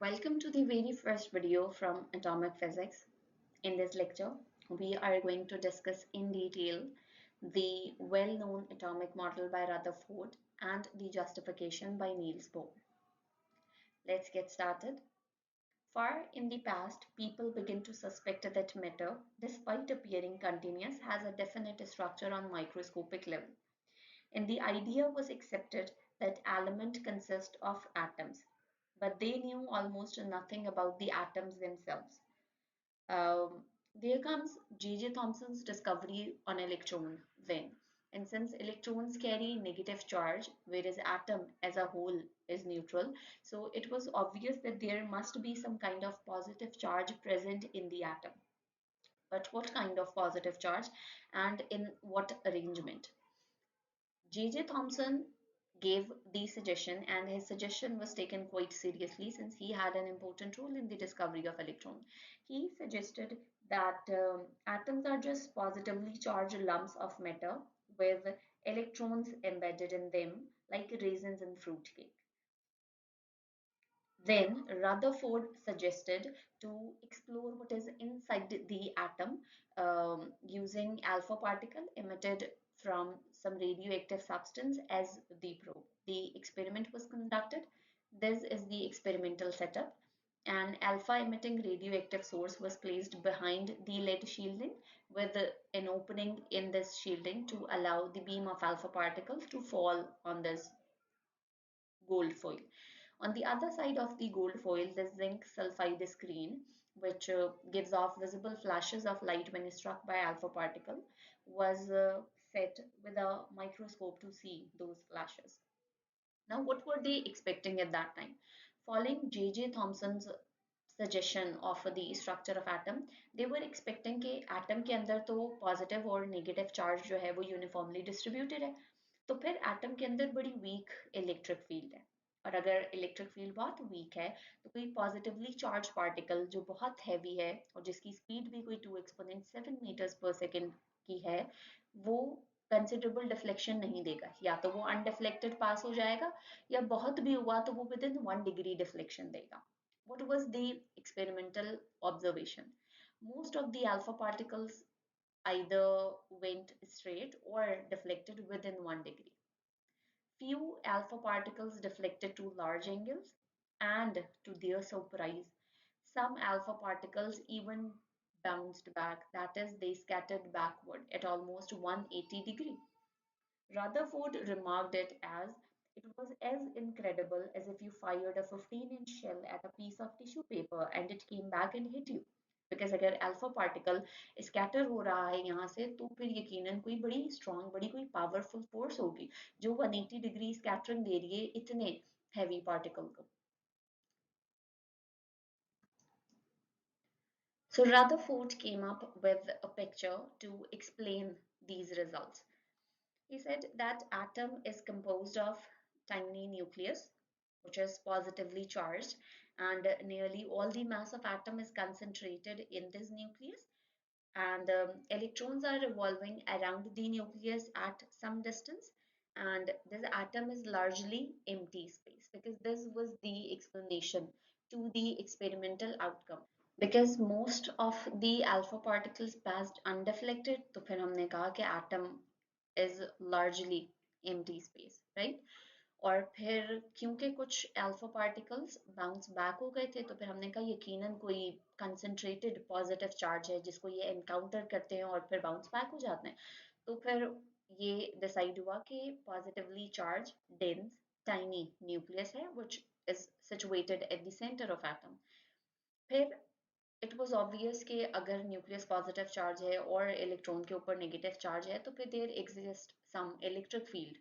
Welcome to the very first video from atomic physics. In this lecture, we are going to discuss in detail the well-known atomic model by Rutherford and the justification by Niels Bohr. Let's get started. Far in the past, people begin to suspect that matter, despite appearing continuous, has a definite structure on microscopic level. And the idea was accepted that element consist of atoms, but they knew almost nothing about the atoms themselves. Um, there comes J.J. Thomson's discovery on electron then. And since electrons carry negative charge, whereas atom as a whole is neutral, so it was obvious that there must be some kind of positive charge present in the atom. But what kind of positive charge and in what arrangement? J.J. Thomson gave the suggestion, and his suggestion was taken quite seriously since he had an important role in the discovery of electron. He suggested that atoms are just positively charged lumps of matter with electrons embedded in them, like raisins in fruit cake. Then Rutherford suggested to explore what is inside the atom using alpha particle emitted from some radioactive substance as the probe. The experiment was conducted. This is the experimental setup. An alpha emitting radioactive source was placed behind the lead shielding with an opening in this shielding to allow the beam of alpha particles to fall on this gold foil. On the other side of the gold foil, the zinc sulfide screen, which gives off visible flashes of light when struck by alpha particle, was set with a microscope to see those flashes. Now, what were they expecting at that time? Following J.J. Thomson's suggestion of the structure of atom, they were expecting कि atom के अंदर तो positive और negative charge जो है वो uniformly distributed है, तो फिर एटम के अंदर बड़ी वीक इलेक्ट्रिक फील्ड है। और अगर इलेक्ट्रिक फील्ड बहुत वीक है तो कोई पॉजिटिवली चार्ज पार्टिकल जो बहुत हैवी है और जिसकी स्पीड भी कोई 2 एक्सपोनेंट 7 मीटर्स पर सेकेंड की है, वो कंसिडरेबल डिफ्लेक्शन नहीं देगा, या तो वो अनडिफ्लेक्टेड पास हो जाएगा या बहुत भी हुआ तो वो विद इन 1 डिग्री डिफ्लेक्शन देगा. What was the experimental observation? Most of the alpha particles either went straight or deflected within 1 degree. Few alpha particles deflected to large angles, and to their surprise, some alpha particles even bounced back, that is, they scattered backward at almost 180 degree. Rutherford remarked it as it was as incredible as if you fired a 15-inch shell at a piece of tissue paper and it came back and hit you. Because अगर alpha particle scatter हो रहा है यहाँ से तो फिर यकीनन कोई बड़ी स्ट्रॉन्ग बड़ी कोई पावरफुल फोर्स होगी जो 180 डिग्री स्कैटरिंग दे रही है इतने हैवी पार्टिकल को. So Rutherford came up with a picture to explain these results. He said that atom is composed of tiny nucleus, which is positively charged, and nearly all the mass of atom is concentrated in this nucleus, and electrons are revolving around the nucleus at some distance, and this atom is largely empty space, because this was the explanation to the experimental outcome. Because most of the alpha particles passed undeflected, तो फिर हमने कहा कि atom is largely empty space, right? और फिर क्योंकि कुछ alpha particles bounce back हो गए थे तो फिर हमने कहा यकीनन कोई कंसंट्रेटेड पॉजिटिव चार्ज है जिसको ये एनकाउंटर करते हैं और फिर बाउंस बैक हो जाते हैं. तो फिर ये डिसाइड हुआ कि positively charged dense tiny nucleus है which is situated at the centre of atom. फिर इट वाज ऑब्वियस कि अगर न्यूक्लियस पॉजिटिव चार्ज है और इलेक्ट्रॉन के ऊपर नेगेटिव चार्ज है तो फिर there exist some electric field,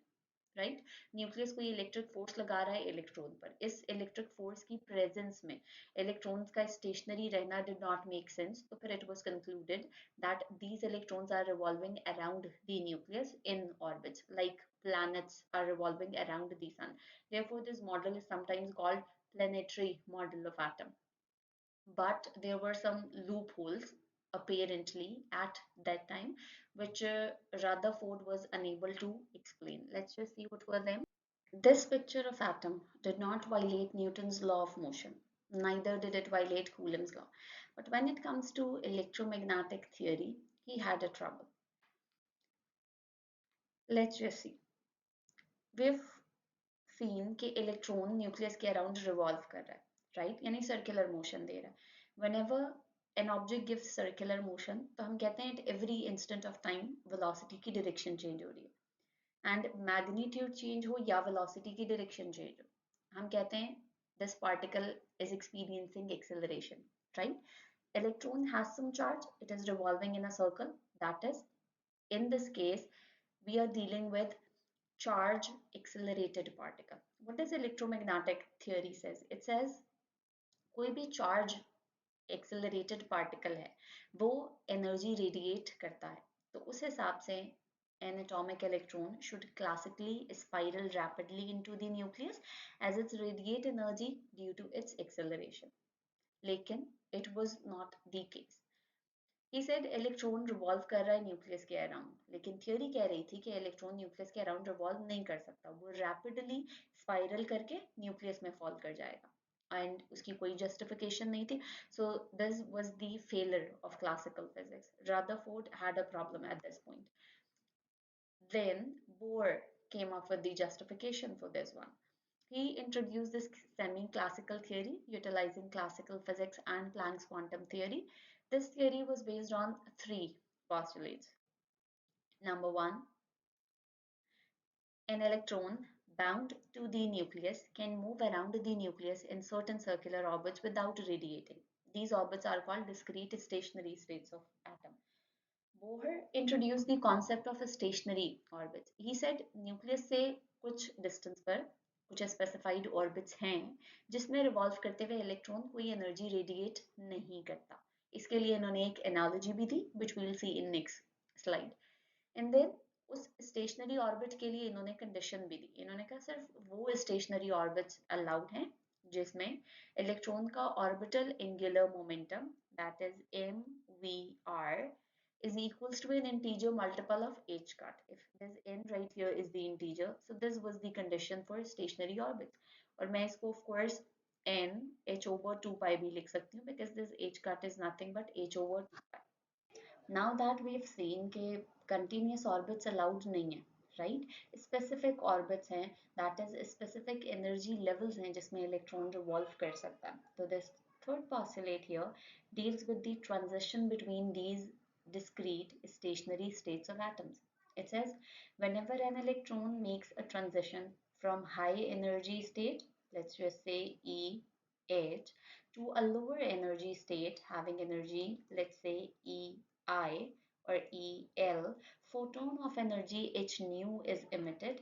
right? Nucleus कोई इलेक्ट्रिक फोर्स लगा रहा है इलेक्ट्रॉन पर. इस इलेक्ट्रिक फोर्स की प्रेजेंस में इलेक्ट्रॉन्स का स्टेशनरी रहना डिड नॉट मेक सेंस, तो फिर it was concluded that these electrons are revolving around the nucleus in orbits like planets are revolving around the sun. Therefore this model is sometimes called planetary model of atom. But there were some loopholes apparently at that time which Rutherford was unable to explain. Let's just see what were them. This picture of atom did not violate Newton's law of motion. Neither did it violate Coulomb's law. But when it comes to electromagnetic theory, he had a trouble. Let's just see. We've seen कि electron nucleus के around revolve कर रहा है, right, यानी circular motion दे रहा है. whenever an object gives circular motion तो हम कहते हैं at every instant of time velocity की direction change हो रही है, and magnitude change हो या velocity की direction change हो, हम कहते हैं this particle is experiencing acceleration, right? Electron has some charge, it is revolving in a circle, that is, in this case we are dealing with charge accelerated particle. What does electromagnetic theory says? It says कोई भी charge accelerated particle है वो energy radiate करता है, तो उस हिसाब से an atomic electron should classically spiral rapidly into the nucleus as its radiate energy due to its acceleration. लेकिन it was not the case. He said electron revolve कर रहा है न्यूक्लियस के अराउंड, लेकिन थियोरी कह रही थी कि इलेक्ट्रॉन न्यूक्लियस के अराउंड रिवॉल्व नहीं कर सकता, वो रैपिडली स्पाइरल करके न्यूक्लियस में फॉल कर जाएगा, एंड उसकी कोई जस्टिफिकेशन नहीं थी. So this was the failure of classical physics. Rutherford had a problem at this point. Then Bohr came up with the justification for this one. He introduced this semi-classical theory utilizing classical physics and Planck's quantum theory. This theory was based on three postulates. Number one, an electron bound to the nucleus can move around the nucleus in certain circular orbits without radiating. These orbits are called discrete stationary states of atom. Bohr introduced the concept of a stationary orbit. He said nucleus से कुछ distance पर कुछ specified orbits हैं जिसमें revolve करते हुए electron कोई energy radiate नहीं करता. इसके लिए इन्होंने एक एनालॉजी भी दी which we will see in next slide. And then उस स्टेशनरी ऑर्बिट के लिए इन्होंने कंडीशन भी दी. इन्होंने कहा सिर्फ वो स्टेशनरी ऑर्बिट्स अलाउड हैं जिसमें इलेक्ट्रॉन का orbital angular momentum that is mvr is equals to an integer multiple of h cut. If this n right here is the integer, so this was the condition for stationary orbits. और मैं इसको of course n h over 2 pi भी लिख सकती हूँ because this h cut is nothing but h over 2 pi. Now that we've seen कि continuous orbits allowed नहीं है, right? Specific orbits हैं, that is specific energy levels हैं जिसमें electron revolve कर सकता है. So this third postulate here deals with the transition between these discrete stationary states of atoms. It says whenever an electron makes a transition from high energy state, let's just say EH, to a lower energy state having energy, let's say EI or EL, photon of energy h nu is emitted.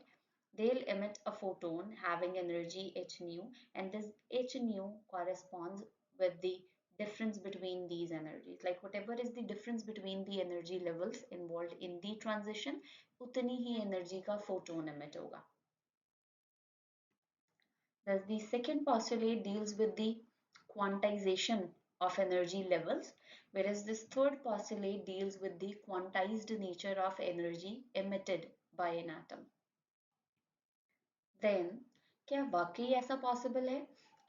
They'll emit a photon having energy h nu, and this h nu corresponds with the difference between these energies. Like whatever is the difference between the energy levels involved in the transition, उतनी ही energy का photon emit होगा. Thus, the second postulate deals with the quantization of energy levels, whereas this third postulate deals with the quantized nature of energy emitted by an atom. Then, क्या वाकई ऐसा possible है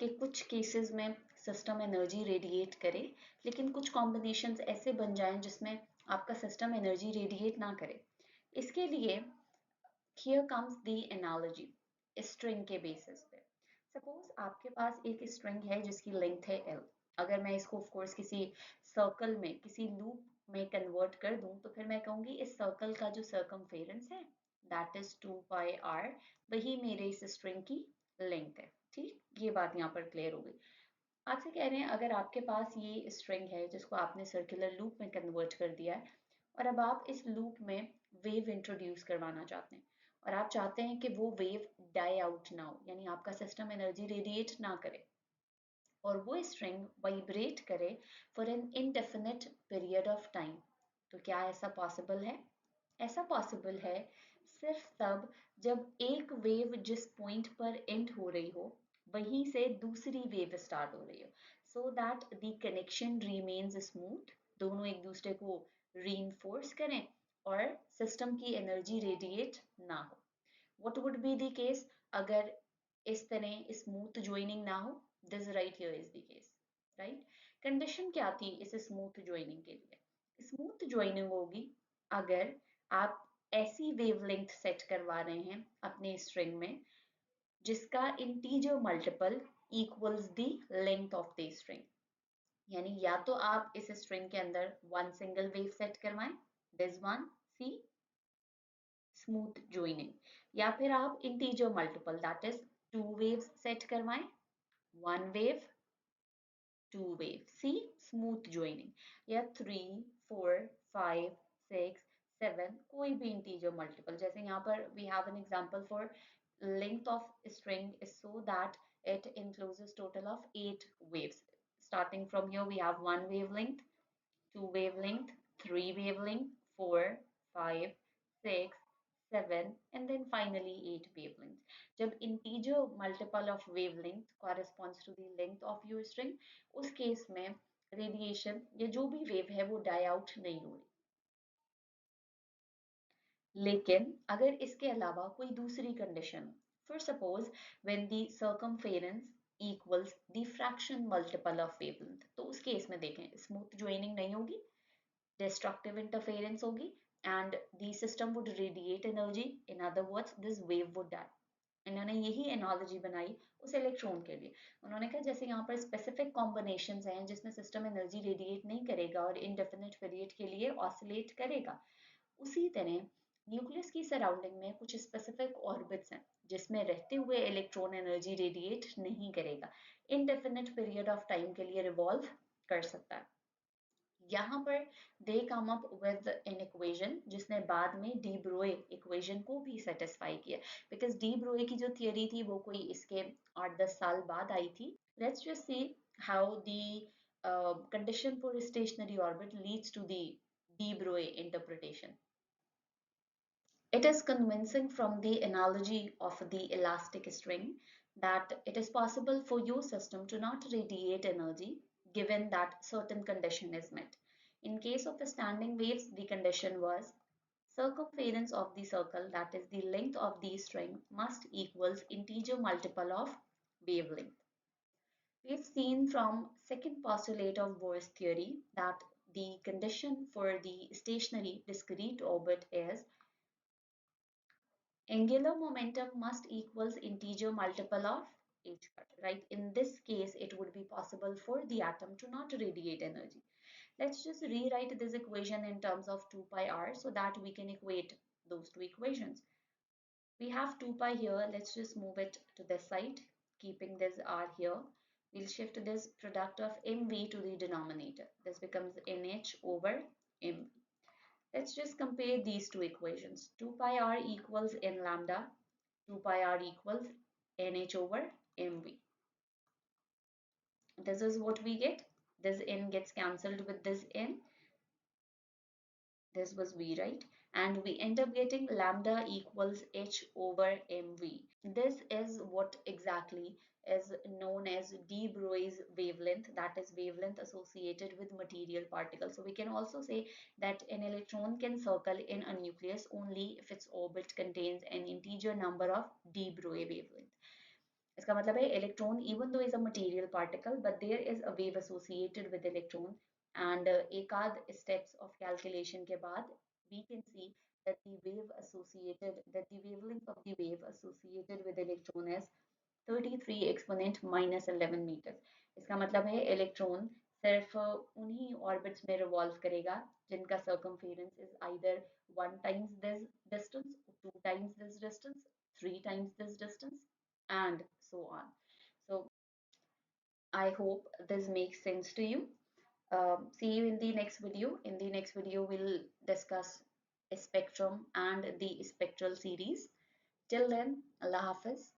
कि कुछ cases में system energy radiate करे लेकिन कुछ कॉम्बिनेशंस ऐसे बन जाएं जिसमें आपका सिस्टम एनर्जी रेडिएट ना करे? इसके लिए here comes the analogy string के बेसिस पे. सपोज आपके पास एक स्ट्रिंग है जिसकी लेंथ है L. अगर मैं इसको ऑफ कोर्स किसी सर्कल में किसी लूप में कन्वर्ट कर दूं तो फिर मैं कहूंगी इस सर्कल का जो सर्कमफेरेंस है दैट इज 2 पाई r, वही मेरे इस स्ट्रिंग की लेंथ है. ठीक, ये बात यहाँ पर क्लियर हो गई. आपसे कह रहे हैं अगर आपके पास ये स्ट्रिंग है जिसको आपने सर्कुलर लूप में कन्वर्ट कर दिया है और अब आप इस लूप में वेव इंट्रोड्यूस करवाना चाहते हैं और आप चाहते हैं कि वो वेव डाई आउट ना हो, यानी आपका सिस्टम एनर्जी रेडिएट ना करे और वो स्ट्रिंग वाइब्रेट करे for an indefinite period of time, तो क्या ऐसा पॉसिबल है? ऐसा पॉसिबल है सिर्फ तब जब एक वेव जिस पॉइंट पर एंड हो रही हो वहीं से दूसरी वेव स्टार्ट हो रही हो, so that the connection remains smooth, दोनों एक दूसरे को रीइंफोर्स करें और सिस्टम की एनर्जी रेडिएट ना हो. What would be the case अगर इस तरह स्मूथ ज्वाइनिंग ना हो, this right here is the case, right. Condition क्या थी इस स्मूथ ज्वाइनिंग के लिए? स्मूथ ज्वाइनिंग होगी अगर आप ऐसी वेवलेंथ सेट करवा रहे हैं अपने स्ट्रिंग में जिसका integer multiple equals the length of the string. यानी या तो आप इस स्ट्रिंग के अंदर वन सिंगल वेव सेट करवाएं, this one, see, smooth joining, या फिर आप integer multiple that is two waves set करवाएं, one wave, two wave, see, smooth joining, या 3, 4, 5, 6, 7 कोई भी इंटीजर मल्टीपल। जैसे यहाँ पर we have an example for length of string is so that it includes total of 8 waves. Starting from here we have one wavelength, two wavelength, three wavelength, 4, 5, 6, 7 and then finally 8 wavelengths. जब integer multiple of wavelength corresponds to the length of your string, उस case में radiation या जो भी wave है वो die out नहीं हो रही। लेकिन अगर इसके अलावा कोई दूसरी कंडीशन हो, for suppose when the circumference equals the fraction multiple of wavelength, तो उस केस में देखें स्मूथ ज्वाइनिंग नहीं होगी, destructive interference होगी and the system would radiate energy, in other words this wave would die। इन्होंने यही एनालॉजी बनाई उस इलेक्ट्रॉन के लिए। उन्होंने कहा जैसे यहाँ पर स्पेसिफिक कॉम्बिनेशंस हैं जिसमें सिस्टम एनर्जी रेडिएट नहीं करेगा और इनडेफिनिट पीरियड के लिए ऑसिलेट करेगा, उसी तरह न्यूक्लियस की सराउंडिंग में कुछ स्पेसिफिक ऑर्बिट्स हैं जिसमें रहते हुए इलेक्ट्रॉन एनर्जी रेडिएट नहीं करेगा, इनडेफिनिट पीरियड ऑफ टाइम के लिए रिवॉल्व कर सकता है। यहाँ पर they come up with an equation जिसने बाद में डी ब्रोए इक्वेशन को भी सेटिस्फाई किया, बिकॉज डी ब्रोए की जो थियरी थी वो कोई इसके 8-10 साल बाद आई थी। Let's just see how the condition for stationary orbit leads to the de Broglie interpretation. It is convincing from the analogy of the elastic string that it is possible for your system to not radiate energy given that certain condition is met. In case of standing waves, the condition was circumference of the circle, that is the length of the string, must equals integer multiple of wavelength. We've seen from second postulate of Bohr's theory that the condition for the stationary discrete orbit is angular momentum must equals integer multiple of h cut, right? In this case, it would be possible for the atom to not radiate energy. Let's just rewrite this equation in terms of 2 pi r so that we can equate those two equations. We have 2 pi here. Let's just move it to this side, keeping this r here. We'll shift this product of mv to the denominator. This becomes nh over mv. Let's just compare these two equations. 2 pi r equals n lambda, 2 pi r equals nh over mv. This is what we get. This n gets cancelled with this n. This was v, right? And we end up getting lambda equals h over mv. This is what exactly is known as de Broglie's wavelength, that is wavelength associated with material particles. So we can also say that an electron can circle in a nucleus only if its orbit contains an integer number of de Broglie wavelength. इसका मतलब है electron even though is a material particle but there is a wave associated with electron and एक आध steps of calculation के बाद we can see that the wavelength of the wave associated with electron is 33 exponent minus 11 meters. इसका मतलब है electron सिर्फ उन्हीं orbits में रिवॉल्व करेगा जिनका circumference is either 1 times this distance, 2 times this distance, 3 times this distance and so on. So I hope this makes sense to you. See you in the next video. In the next video, we'll discuss a spectrum and the spectral series. Till then, Allah Hafiz.